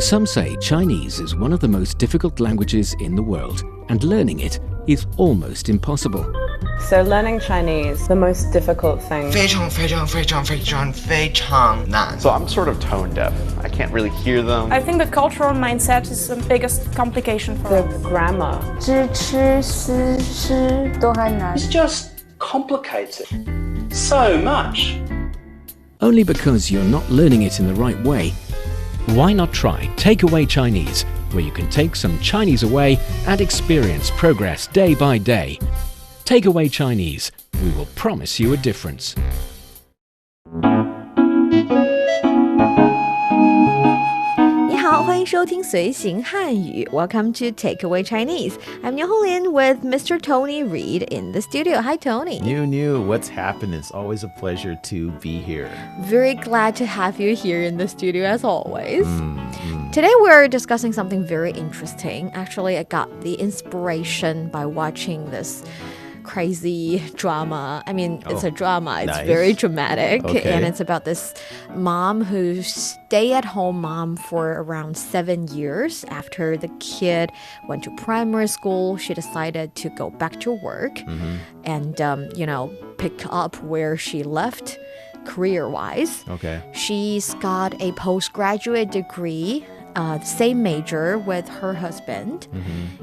Some say Chinese is one of the most difficult languages in the world, and learning it is almost impossible. So learning Chinese, the most difficult thing. 非常非常非常非常非常难 So I'm sort of tone deaf. I can't really hear them. I think the cultural mindset is the biggest complication for The us. grammar. 知吃思诗都很难 It's just complicated so much. Only because you're not learning it in the right way. Why not try Takeaway Chinese, where you can take some Chinese away and experience progress day by day. Takeaway Chinese, we will promise you a difference. 你好，欢迎收听随行汉语 Welcome to Takeaway Chinese. I'm Niuniu with Mr. Tony Reed in the studio. Hi, Tony. Niuniu, what's happening? It's always a pleasure to be here. Very glad to have you here in the studio as always. Today we're discussing something very interesting. Actually, I got the inspiration by watching this crazy drama. I mean, it's a drama. It's nice. very dramatic. Okay. And it's about this mom who stay-at-home mom for around 7 years. After the kid went to primary school, she decided to go back to work and, pick up where she left career-wise. Okay. She's got a postgraduate degree, same major with her husband.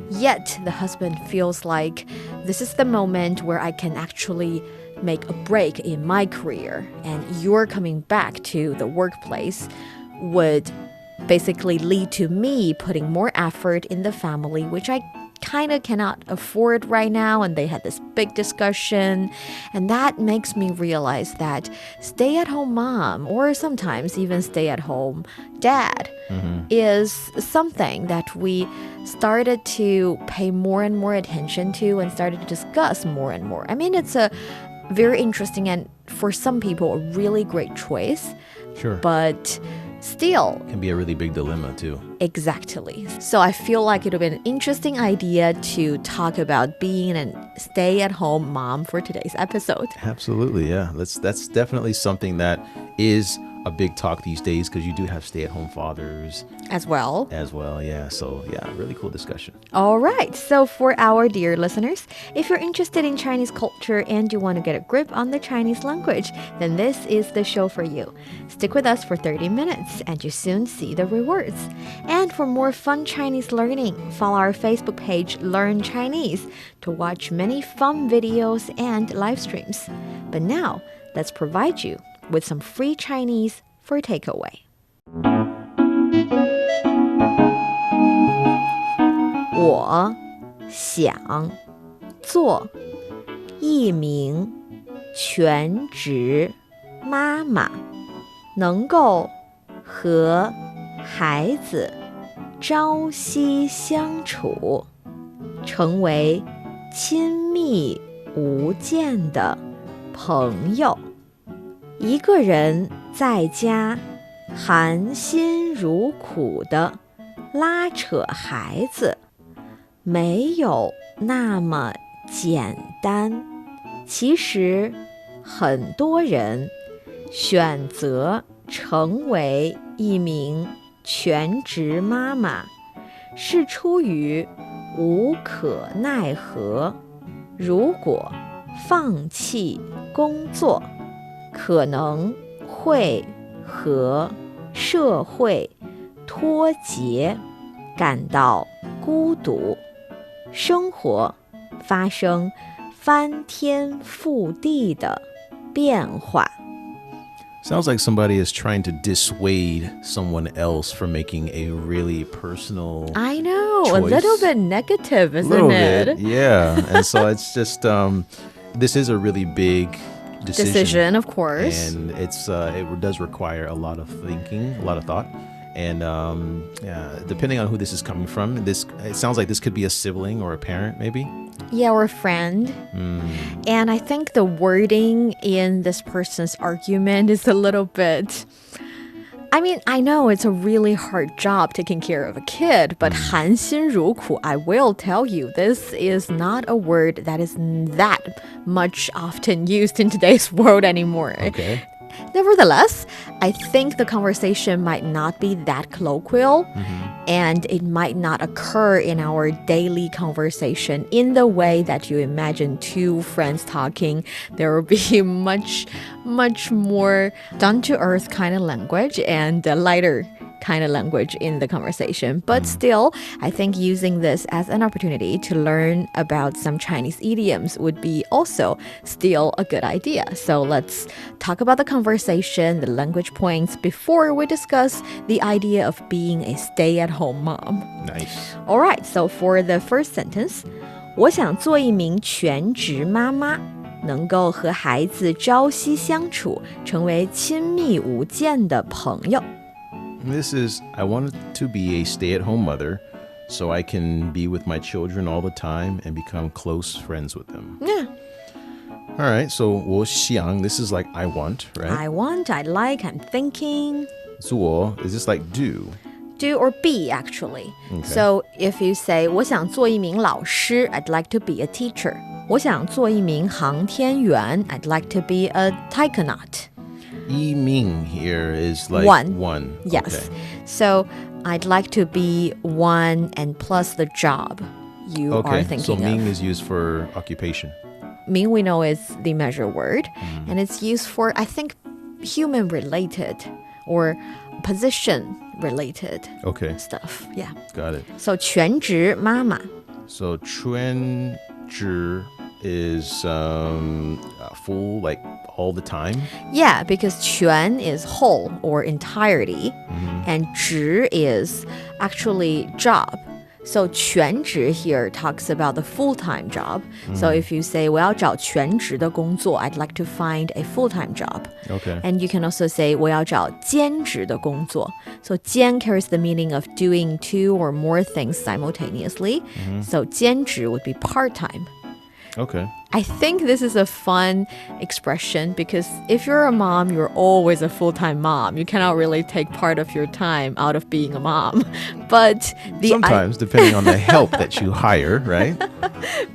Yet the husband feels like this is the moment where I can actually make a break in my career, and your coming back to the workplace would basically lead to me putting more effort in the family, which I kind of cannot afford right now. And they had this big discussion, and that makes me realize that stay-at-home mom, or sometimes even stay-at-home dad, is something that we started to pay more and more attention to and started to discuss more and more. I mean, it's a very interesting and for some people a really great choice. Sure. But still, Can be a really big dilemma too. exactly. So I feel like it would be an interesting idea to talk about being a stay-at-home mom for today's episode. Absolutely, yeah. That's definitely something that is a big talk these days because you do have stay-at-home fathers As well. yeah. So yeah, really cool discussion. All right. So for our dear listeners, if you're interested in Chinese culture and you want to get a grip on the Chinese language, then this is the show for you. Stick with us for 30 minutes and you soon see the rewards. And for more fun Chinese learning, follow our Facebook page Learn Chinese to watch many fun videos and live streams. But now, let's provide you with some free Chinese for takeaway. 我想做一名全职妈妈，能够和孩子朝夕相处，成为亲密无间的朋友。一个人在家含辛茹苦地拉扯孩子，没有那么简单。其实很多人选择成为一名全职妈妈，是出于无可奈何。如果放弃工作，可能会和社会脱节，感到孤独，生活发生翻天覆地的变化。 Sounds like somebody is trying to dissuade someone else from making a really personal I know, a choice. little bit negative, isn't little it? bit, yeah. And so it's just this is a really big Decision, of course. and it does require a lot of thinking, a lot of thought. And depending on who this is coming from, it sounds like this could be a sibling or a parent, maybe. Yeah, or a friend. And I think the wording in this person's argument is a little bit... I mean, I know it's a really hard job taking care of a kid, but 含辛茹苦, I will tell you, this is not a word that is that much often used in today's world anymore. Okay. Nevertheless, I think the conversation might not be that colloquial and it might not occur in our daily conversation in the way that you imagine two friends talking. There will be much more down-to-earth kind of language and lighter kind of language in the conversation. But still, I think using this as an opportunity to learn about some Chinese idioms would be also still a good idea. So let's talk about the conversation, the language points before we discuss the idea of being a stay-at-home mom. Nice. All right, so for the first sentence, 我想做一名全职妈妈，能够和孩子朝夕相处，成为亲密无间的朋友。This is, I wanted to be a stay-at-home mother so I can be with my children all the time and become close friends with them. Yeah. All right, so 我想, this is like I want, right? I want, I like, I'm thinking. 做, is this like do? Do or be, actually. Okay. So if you say 我想做一名老师, I'd like to be a teacher. 我想做一名航天员, I'd like to be a taikonaut. 一名 here is like one. Yes. Okay. So I'd like to be one and plus the job you are thinking so 名 of. is used for occupation. 名 we know is the measure word, and it's used for, I think, human related or position related Okay, stuff. Yeah. got it. So 全职妈妈. So 全职 is full, like all the time. Yeah, because 全 is whole or entirety, and 职 is actually job. So 全职 here talks about the full-time job. So if you say 我要找全职的工作, I'd like to find a full-time job. Okay. And you can also say 我要找兼职的工作. So 兼 carries the meaning of doing two or more things simultaneously. So 兼职 would be part-time. Okay. I think this is a fun expression because if you're a mom, you're always a full-time mom. You cannot really take part of your time out of being a mom. But Sometimes, depending on the help that you hire, right?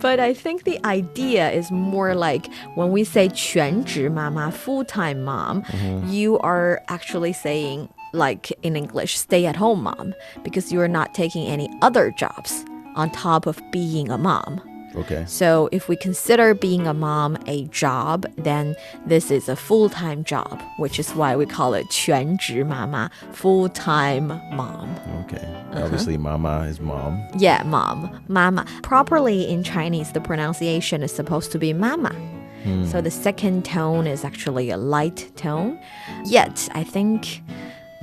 But I think the idea is more like when we say 全职妈妈, full-time mom, you are actually saying, like in English, stay-at-home mom, because you are not taking any other jobs on top of being a mom. Okay. So if we consider being a mom a job, then this is a full-time job, which is why we call it 全职妈妈, full-time mom. Okay. Obviously, mama is mom. Yeah, mom, mama. Properly in Chinese, the pronunciation is supposed to be mama. So the second tone is actually a light tone. Yet,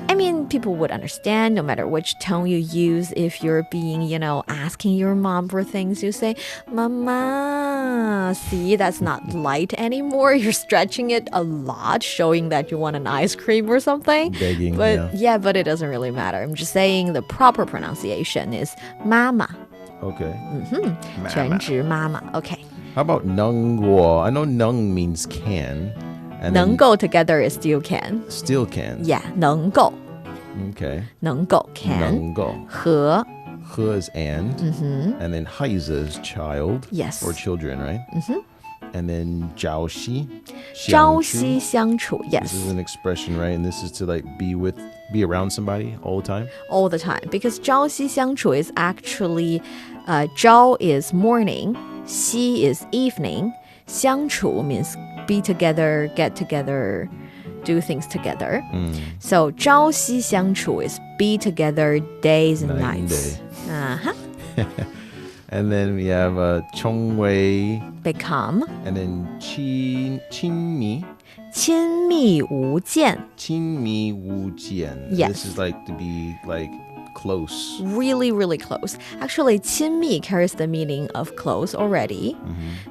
I mean, people would understand no matter which tone you use. If you're being, asking your mom for things, you say, Mama. See, that's not light anymore. You're stretching it a lot, showing that you want an ice cream or something. Begging, But yeah, but it doesn't really matter. I'm just saying the proper pronunciation is mama. Okay. 全职妈妈. Okay. How about 能过? I know 能 means can. And 能 then 够 together is still can. still can. Yeah, 能够. Okay. 能够 can. 能够. 和 He is and. And then 孩子 is child. Yes. Or children, right? And then 朝夕. 朝夕相处. Yes. This is an expression, right? And this is to like be around somebody all the time. All the time. Because 朝夕相处 is actually, 朝 is morning, 夕 is evening, 相处 means be together, get together, do things together. So 朝夕相处 is be together days and Night and nights. And then we have 成为 Become. and then 亲密亲密无间. 亲密无间. Yes. This is like to be like close. Really, really close. Actually, 亲密 carries the meaning of close already.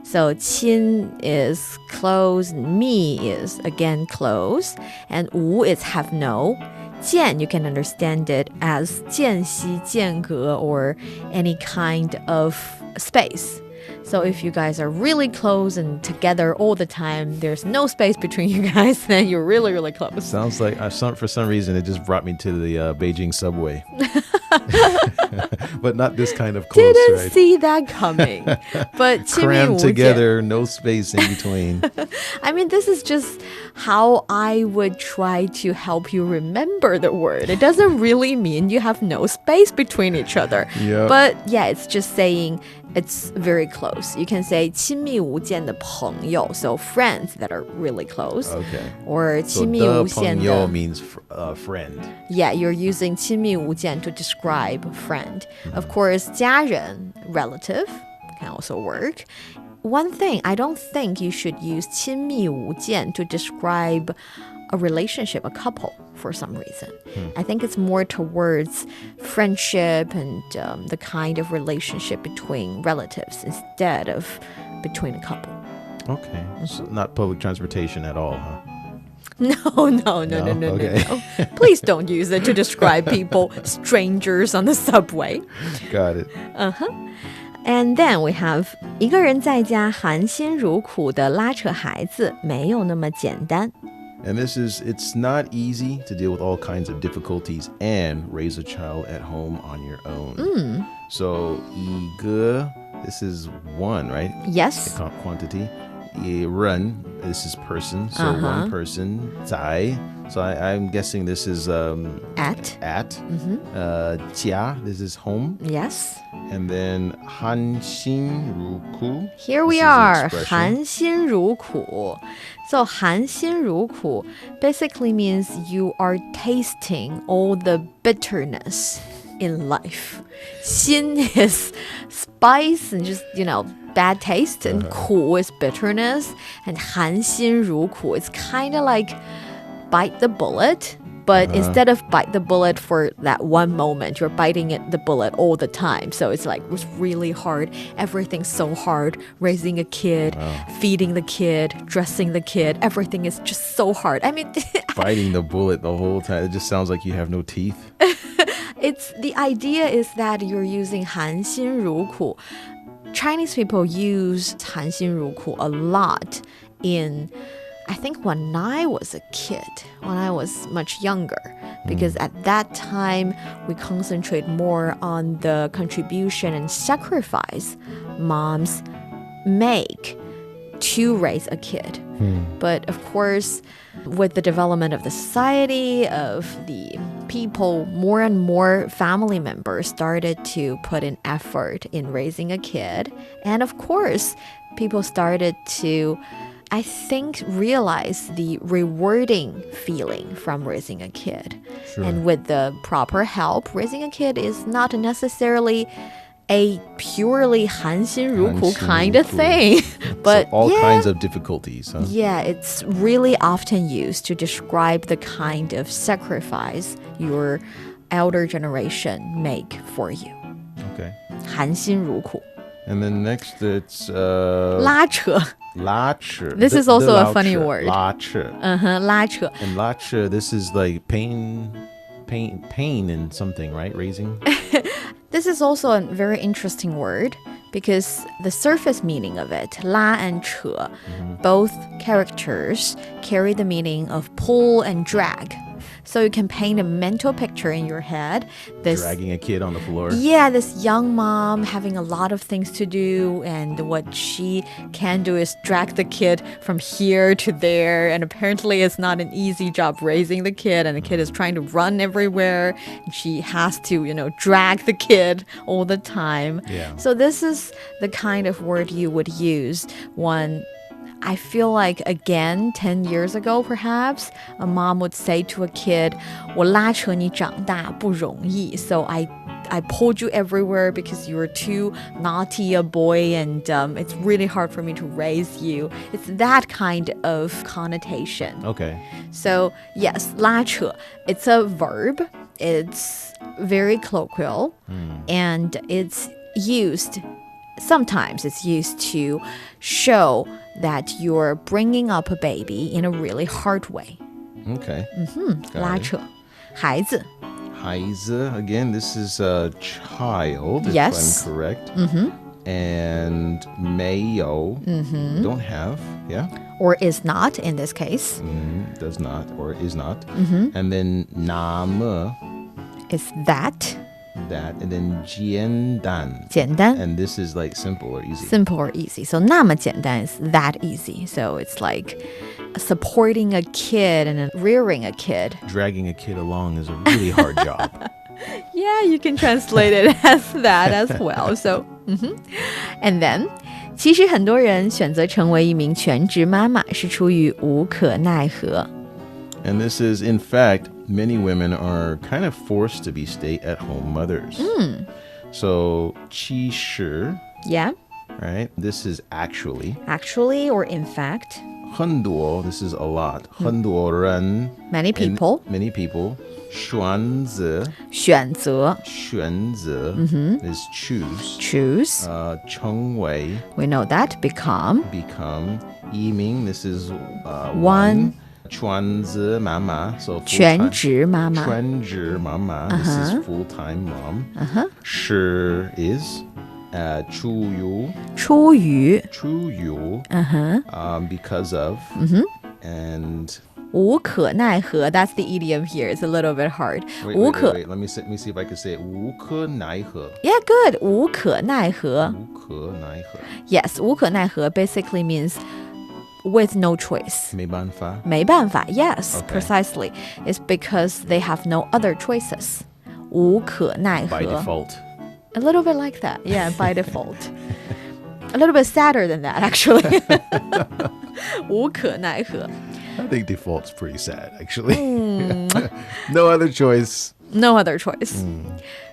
So 亲 is close, 密 is again close, and 无 is have no. 间 you can understand it as 间隙间隔 or any kind of space. So if you guys are really close and together all the time, there's no space between you guys, then you're really, really close. Sounds like for some reason it just brought me to the Beijing subway. But not this kind of close, Didn't right? see that coming. But 亲密无 Crammed 间 together, no space in between. I mean, this is just how I would try to help you remember the word. It doesn't really mean you have no space between each other. Yep. But yeah, it's just saying it's very close. You can say 亲密无间的朋友, so friends that are really close. Okay. Or So 亲密的无间朋友的 means friend. Yeah, you're using 亲密无间 to describe friend. Of course, 家人, relative, can also work. One thing, I don't think you should use 亲密无间 to describe a relationship, a couple, for some reason. I think it's more towards friendship and the kind of relationship between relatives instead of between a couple. Okay. So not public transportation at all, huh? No. Okay. Please don't use it to describe people, strangers on the subway. Got it. And then we have 一个人在家含辛茹苦的拉扯孩子没有那么简单。 And it's not easy to deal with all kinds of difficulties and raise a child at home on your own. So, 一个, this is one, right? Yes. Quantity. 人, this is person. So one person. 在. So I'm guessing this is At. 家, this is home. Yes. And then 含辛茹苦. Here we This is an are. expression. 含辛茹苦. So 含辛茹苦 basically means you are tasting all the bitterness in life. 辛 is spice and just, bad taste. And 苦 is bitterness. And 含辛茹苦, it's kind of like bite the bullet. But instead of bite the bullet for that one moment, you're biting the bullet all the time. So it's really hard. Everything's so hard. Raising a kid, feeding the kid, dressing the kid. Everything is just so hard. I mean, Biting the bullet the whole time. It just sounds like you have no teeth. the idea is that you're using 含辛茹苦. Chinese people use 含辛茹苦 a lot in, I think, when I was a kid, when I was much younger, because at that time we concentrate more on the contribution and sacrifice moms make to raise a kid. But of course, with the development of the society, of the people, more and more family members started to put in effort in raising a kid. And of course, people started to, I think, realize the rewarding feeling from raising a kid. Sure. And with the proper help, raising a kid is not necessarily a purely 含辛茹苦 kind of thing. But so all kinds of difficulties, huh? yeah, it's really often used to describe the kind of sacrifice your elder generation make for you. Okay. 含辛茹苦. And then next it's 拉扯. 拉扯. This is also a funny word. 拉扯. 拉扯. And 拉扯, this is like pain in something, right? Raising. This is also a very interesting word because the surface meaning of it, 拉 and 扯, both characters carry the meaning of pull and drag. So you can paint a mental picture in your head. Dragging a kid on the floor. Yeah, this young mom having a lot of things to do, and what she can do is drag the kid from here to there. And apparently it's not an easy job raising the kid, and the kid is trying to run everywhere. And she has to, drag the kid all the time. Yeah. So this is the kind of word you would use when, I feel like, again, 10 years ago, perhaps, a mom would say to a kid, 我拉扯你长大不容易. So I pulled you everywhere because you were too naughty a boy, and it's really hard for me to raise you. It's that kind of connotation. Okay. So yes, 拉扯, it's a verb. It's very colloquial, and it's used, sometimes it's used to show that you're bringing up a baby in a really hard way. Okay. 拉扯. 孩子. 孩子, again, this is a child, if Yes. I'm correct. And 没有, don't have, yeah? Or is not in this case. Does not or is not. And then 那么, Is that. that, and then 简单. 简单 And this is like simple or easy. simple or easy. So 那么简单 is that easy. So it's like supporting a kid and rearing a kid. Dragging a kid along is a really hard job. Yeah, you can translate it as that as well. So, And then, 其实很多人选择成为一名全职妈妈是出于无可奈何。And this is, in fact, many women are kind of forced to be stay-at-home mothers. So, 其实, Yeah, right? This is actually. actually or in fact, 很多, this is a lot. 很多人, many people, many people. 选择选择is choose. choose, 成为 we know that, become, become. 一名, this is one. 全职妈妈, so full-time. 全职妈妈。全职妈妈, this is full-time mom. 是 is 出于 because of. And 无可奈何, that's the idiom here. It's a little bit hard. wait, 无可 Let me see if I can say it. 无可奈何. Yeah, good. 无可奈何. 无可奈何. Yes, 无可奈何 basically means with no choice. 没办法. 没办法. Yes, Okay. precisely. It's because they have no other choices. 无可奈何. By default. A little bit like that. Yeah, by default. A little bit sadder than that, actually. 无可奈何. I think default's pretty sad, actually. No other choice. No other choice.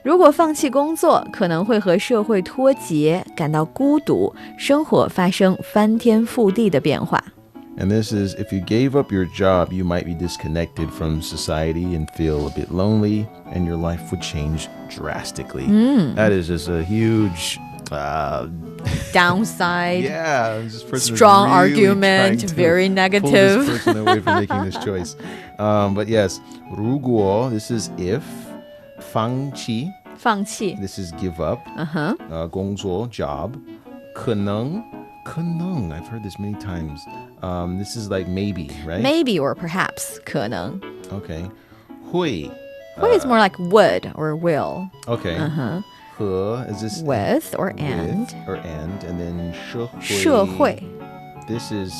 如果放弃工作，可能会和社会脱节，感到孤独，生活发生翻天覆地的变化。And this is, if you gave up your job, you might be disconnected from society and feel a bit lonely, and your life would change drastically. That is just a huge... Downside. Yeah, this person Strong is really argument, trying to very pull negative. this person away from making this choice. But yes, 如果, this is if. 放弃, 放弃 this is give up. 工作, job. 可能, I've heard this many times. This is like maybe, right? Maybe or perhaps 可能 Okay. 会. is more like would or will. Okay. 和 is this With or with and. or and then 社会 This is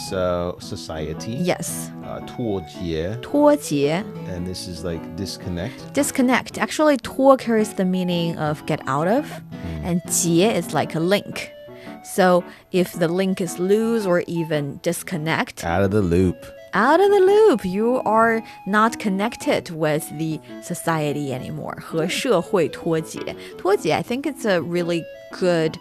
society. Yes. 脱节. 脱节 And this is like disconnect. Disconnect. Actually, 脱 carries the meaning of get out of, and 结 is like a link. So if the link is loose or even disconnect, Out of the loop. you are not connected with the society anymore. 和社会脱节. 脱节, I think it's a really good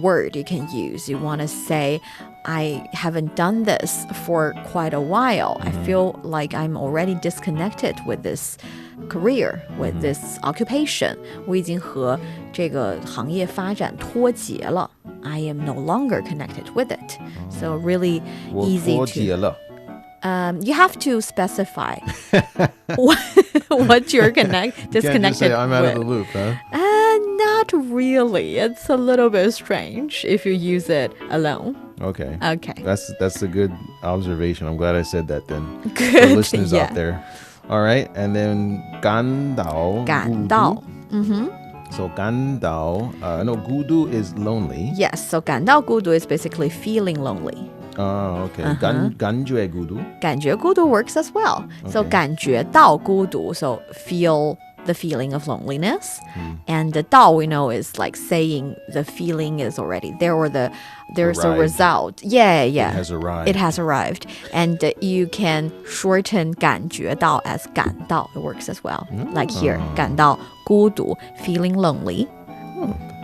word you can use. You want to say, I haven't done this for quite a while. I feel like I'm already disconnected with this career, with this occupation. 我已经和这个行业发展脱节了. I am no longer connected with it. So really 我 easy 脱 to... 节了. You have to specify what you're You can't just disconnected say I'm out with. of the loop, huh? Not really. It's a little bit strange if you use it alone. Okay. Okay. That's a good observation. I'm glad I said that then. Good, For listeners yeah. out there. All right. And then 感到. 感到. So 感到. No, 孤独 is lonely. Yes, so 感到孤独 is basically feeling lonely. Oh, okay. 感觉孤独. 感觉孤独 works as well. So Okay. 感觉到孤独, so feel the feeling of loneliness. And the 到 we know is like saying the feeling is already there or there's a Arrived. result. Yeah. It has arrived. It has arrived. And you can shorten 感觉到 as 感到. It works as well. Like here, 感到孤独, feeling lonely.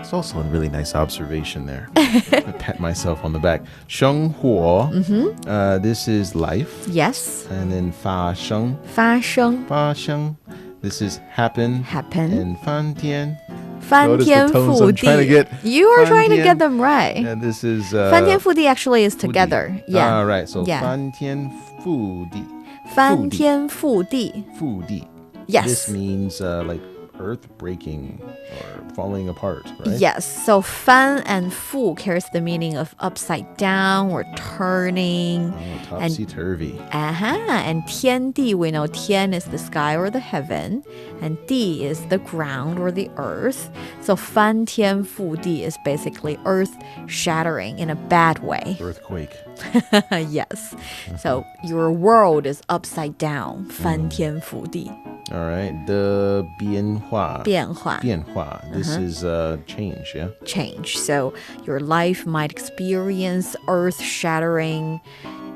It's also a really nice observation there. I pat myself on the back. 生活. This is life. Yes. And then 发生. 发生. 发生. This is happen. Happen. And 翻天. 翻 Notice 天 the tones 覆 I'm trying to 地. get. You are trying to 翻天. get them right. And this is 翻天覆地 actually is 覆地. together. Yeah. All right. So Yeah. 翻天覆地. 翻天覆地. 覆地. Yes. This means like earth breaking or falling apart, right? Yes, so 翻 and 覆 carries the meaning of upside down or turning. Topsy-turvy. And 天地, we know 天 is the sky or the heaven, and 地 is the ground or the earth. So 翻天覆地 is basically earth shattering in a bad way. Earthquake. Yes. So your world is upside down. 翻天覆地. All right. The 变化.变化. This is change, yeah? Change. So your life might experience earth-shattering,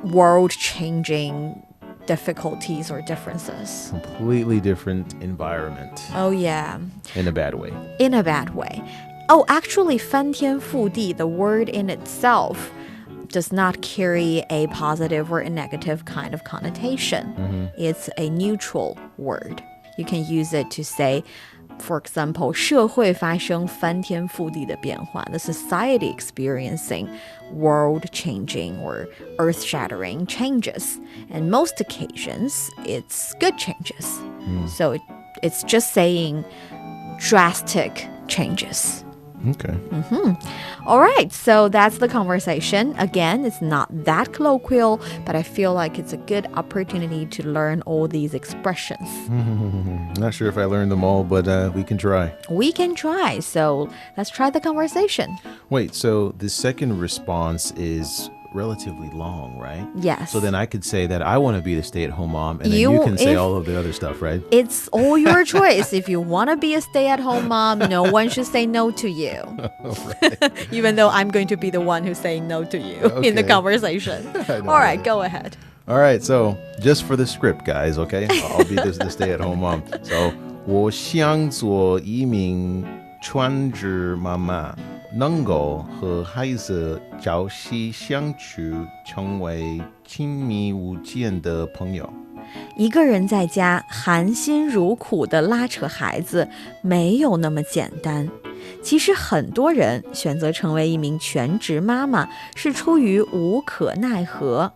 world-changing difficulties or differences. Completely different environment. Oh, yeah. In a bad way. In a bad way. Oh, actually, 翻天覆地, the word in itself does not carry a positive or a negative kind of connotation. It's a neutral word. You can use it to say, for example, 社会发生翻天覆地的变化, the society experiencing world-changing or earth-shattering changes. And most occasions, it's good changes. So it's just saying drastic changes. Okay. All right, so that's the conversation. Again, it's not that colloquial, but I feel like it's a good opportunity to learn all these expressions. Not sure if I learned them all, but we can try. We can try, so let's try the conversation. Wait, so the second response is relatively long, right? Yes. So then I could say that I want to be the stay-at-home mom, and then you can say all of the other stuff, right? It's all your choice. If you want to be a stay-at-home mom, no one should say no to you. Right. Even though I'm going to be the one who's saying no to you in the Okay. conversation. All right, go ahead. All right, so just for the script, guys, okay? I'll be the stay-at-home mom. So, 我想做一名全职妈妈，能够和孩子朝夕相处，成为亲密无间的朋友。一个人在家含辛茹苦地拉扯孩子，没有那么简单。其实很多人选择成为一名全职妈妈，是出于无可奈何。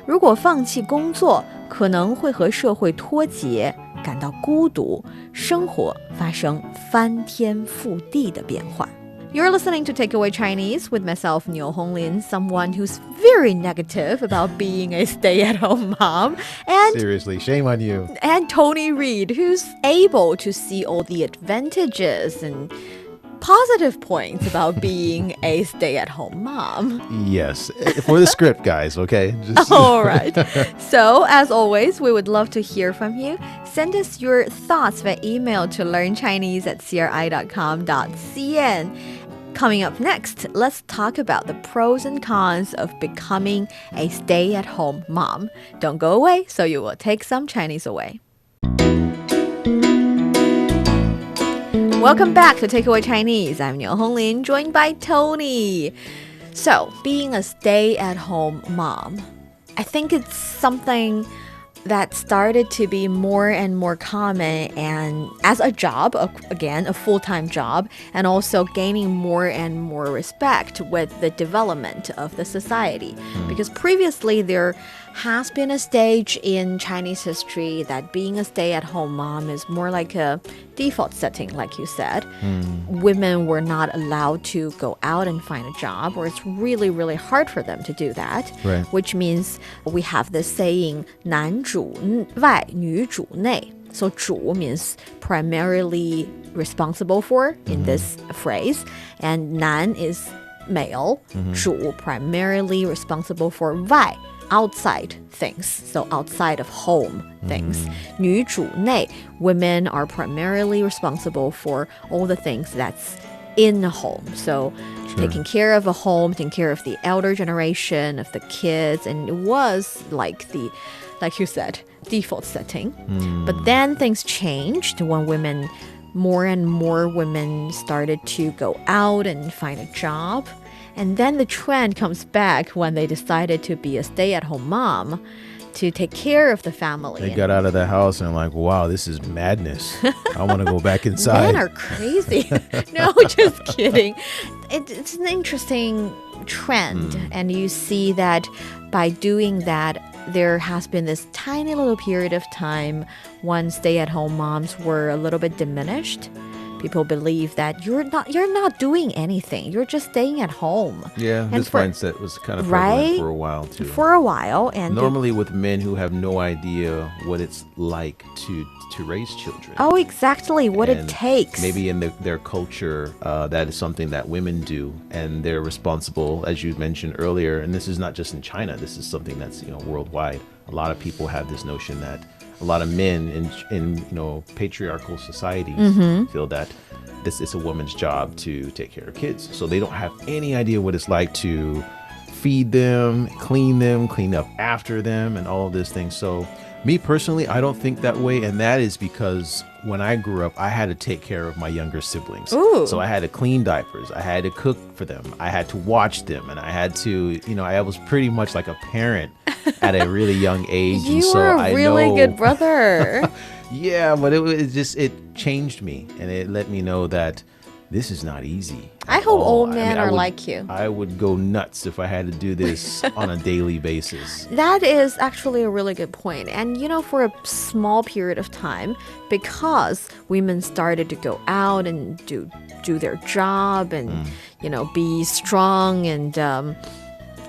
如果放弃工作，可能会和社会脱节，感到孤独，生活发生翻天覆地的变化。You're listening to Takeaway Chinese with myself, Niu Honglin, someone who's very negative about being a stay-at-home mom, and Seriously, shame on you. and Tony Reed, who's able to see all the advantages and positive points about being a stay-at-home mom. Yes, for the script, guys, okay? Just All right. So, as always, we would love to hear from you. Send us your thoughts via email to learnchinese@cri.com.cn. Coming up next, let's talk about the pros and cons of becoming a stay-at-home mom. Don't go away, so you will take some Chinese away. Welcome back to Takeaway Chinese. I'm Niu Honglin, joined by Tony. So, being a stay-at-home mom, I think it's something that started to be more and more common and as a job, again, a full-time job, and also gaining more and more respect with the development of the society. Because previously there has been a stage in Chinese history that being a stay-at-home mom is more like a default setting, like you said. Women were not allowed to go out and find a job, or it's really, really hard for them to do that. Right. Which means we have this saying, 男主外，女主内. So 主 means primarily responsible for in this phrase, and 男 is male, 主 primarily responsible for 外. Outside things, so outside of home things. 女主内, women are primarily responsible for all the things that's in a home. So taking care of a home, taking care of the elder generation, of the kids, and it was like you said, default setting. But then things changed when more and more women started to go out and find a job. And then the trend comes back when they decided to be a stay-at-home mom to take care of the family. They got out of the house and like, wow, this is madness. I want to go back inside. Men are crazy. No, just kidding. It's an interesting trend. And you see that by doing that, there has been this tiny little period of time when stay-at-home moms were a little bit diminished. People believe that you're not doing anything. You're just staying at home. Yeah, and this mindset was kind of prevalent for a while too. For a while, and normally with men who have no idea what it's like to raise children. Oh, exactly what And it takes. Maybe in their culture, that is something that women do, and they're responsible, as you mentioned earlier. And this is not just in China. This is something that's worldwide. A lot of people have this notion that a lot of men in patriarchal societies feel that this is a woman's job to take care of kids. So they don't have any idea what it's like to feed them, clean up after them, and all of these things. So me personally, I don't think that way. And that is because when I grew up, I had to take care of my younger siblings. Ooh. So I had to clean diapers. I had to cook for them. I had to watch them. And I had to, I was pretty much like a parent at a really young age. You and so were a really good brother. Yeah, but it changed me. And it let me know that this is not easy. I hope all men are like you. I would go nuts if I had to do this on a daily basis. That is actually a really good point. And for a small period of time, because women started to go out and do their job and be strong and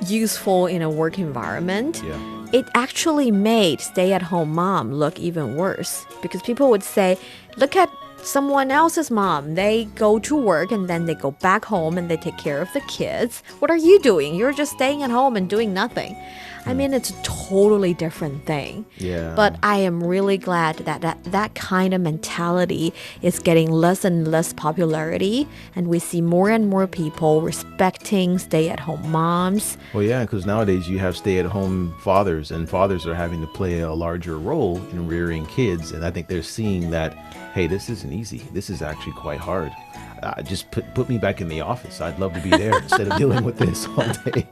useful in a work environment. Yeah. It actually made stay-at-home mom look even worse, because people would say, look at someone else's mom. They go to work and then they go back home and they take care of the kids. What are you doing? You're just staying at home and doing nothing. I mean, it's a totally different thing. Yeah. But I am really glad that kind of mentality is getting less and less popularity, and we see more and more people respecting stay-at-home moms. Well, yeah, because nowadays you have stay-at-home fathers, and fathers are having to play a larger role in rearing kids. And I think they're seeing that, hey, this isn't easy. This is actually quite hard. Just put me back in the office. I'd love to be there instead of dealing with this all day.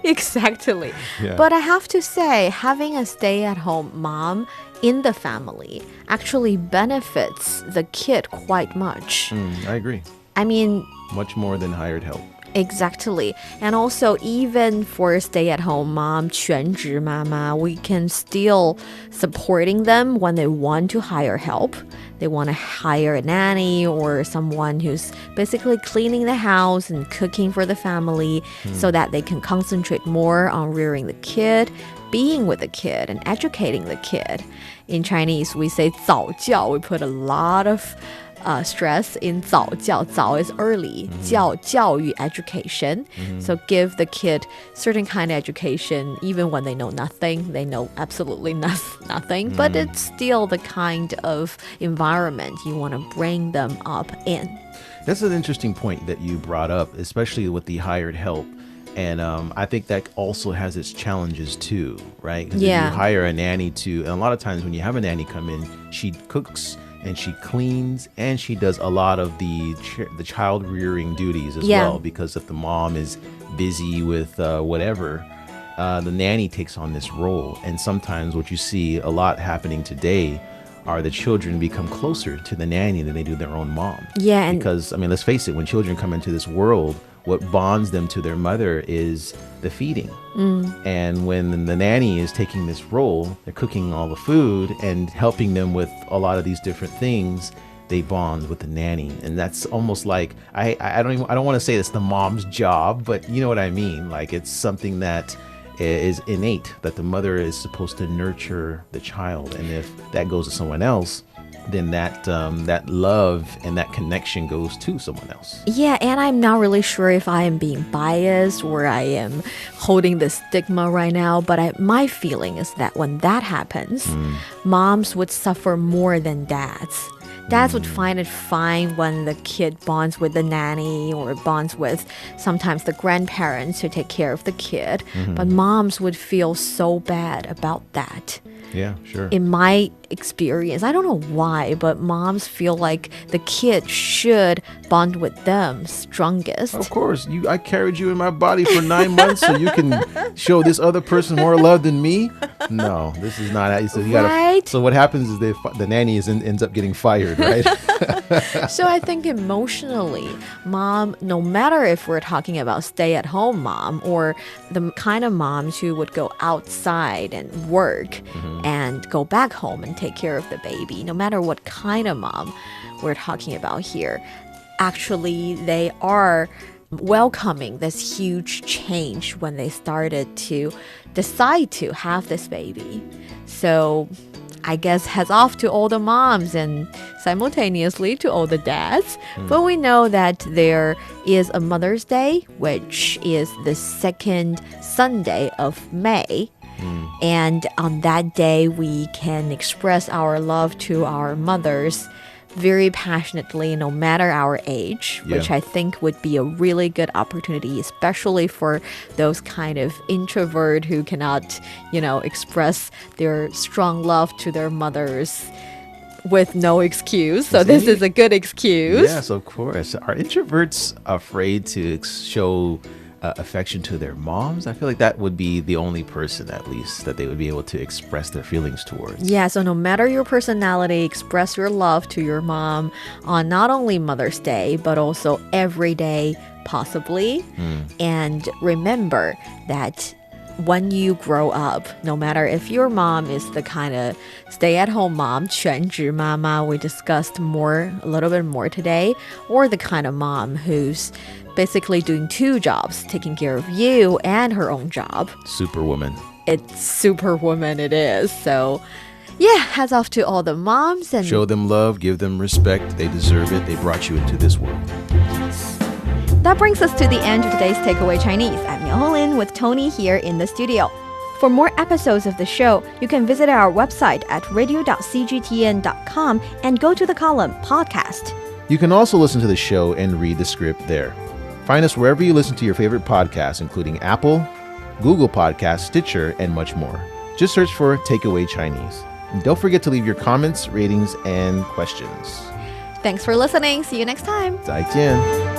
Exactly. Yeah. But I have to say, having a stay-at-home mom in the family actually benefits the kid quite much. I agree. I mean, Much more than hired help. exactly. And also, even for stay-at-home mom, 全职妈妈, we can still supporting them when they want to hire help. They want to hire a nanny or someone who's basically cleaning the house and cooking for the family so that they can concentrate more on rearing the kid, being with the kid, and educating the kid. In Chinese, we say 早教. We put a lot of stress in 早教. 早 is early. 教育 education. So give the kid certain kind of education even when they know nothing. They know absolutely nothing. But it's still the kind of environment you want to bring them up in. That's an interesting point that you brought up, especially with the hired help. And I think that also has its challenges too, right? 'Cause Yeah. if you hire a nanny and a lot of times when you have a nanny come in, she cooks and she cleans and she does a lot of the child rearing duties as well, because if the mom is busy with whatever, the nanny takes on this role. And sometimes what you see a lot happening today are the children become closer to the nanny than they do their own mom. Yeah, and Because, I mean, let's face it, when children come into this world, what bonds them to their mother is the feeding. And when the nanny is taking this role, they're cooking all the food and helping them with a lot of these different things, they bond with the nanny. And that's almost like, I don't want to say it's the mom's job, but you know what I mean? Like, it's something that is innate, that the mother is supposed to nurture the child. And if that goes to someone else, then that love and that connection goes to someone else. yeah, and I'm not really sure if I am being biased or I am holding the stigma right now, but my feeling is that when that happens, moms would suffer more than dads. Dads would find it fine when the kid bonds with the nanny or bonds with sometimes the grandparents who take care of the kid, but moms would feel so bad about that. Yeah, sure. In my experience, I don't know why, but moms feel like the kid should bond with them strongest. Of course, I carried you in my body for 9 months so you can show this other person more love than me. No, this is not. So you Right? So what happens is the nanny ends up getting fired, right? So I think emotionally, mom, no matter if we're talking about stay-at-home mom or the kind of moms who would go outside and work and go back home and take care of the baby, no matter what kind of mom we're talking about here, actually they are welcoming this huge change when they started to decide to have this baby. So I guess hats off to all the moms and simultaneously to all the dads. But we know that there is a Mother's Day, which is the second Sunday of May. And on that day, we can express our love to our mothers very passionately, no matter our age, which I think would be a really good opportunity, especially for those kind of introvert who cannot, express their strong love to their mothers with no excuse. So this is a good excuse. Yes, of course. Are introverts afraid to show affection to their moms? I feel like that would be the only person, at least, that they would be able to express their feelings towards. Yeah, so no matter your personality, express your love to your mom on not only Mother's Day, but also every day, possibly. And remember that when you grow up, no matter if your mom is the kind of stay-at-home mom, 全职妈妈 we discussed a little bit more today, or the kind of mom who's basically doing two jobs, taking care of you and her own job. Superwoman. It's superwoman it is. So yeah, hats off to all the moms and show them love, give them respect. They deserve it. They brought you into this world. That brings us to the end of today's Takeaway Chinese. I'm Niuniu with Tony here in the studio. For more episodes of the show, you can visit our website at radio.cgtn.com and go to the column Podcast. You can also listen to the show and read the script there. Find us wherever you listen to your favorite podcasts, including Apple, Google Podcasts, Stitcher, and much more. Just search for Takeaway Chinese. And don't forget to leave your comments, ratings, and questions. Thanks for listening. See you next time. 再见.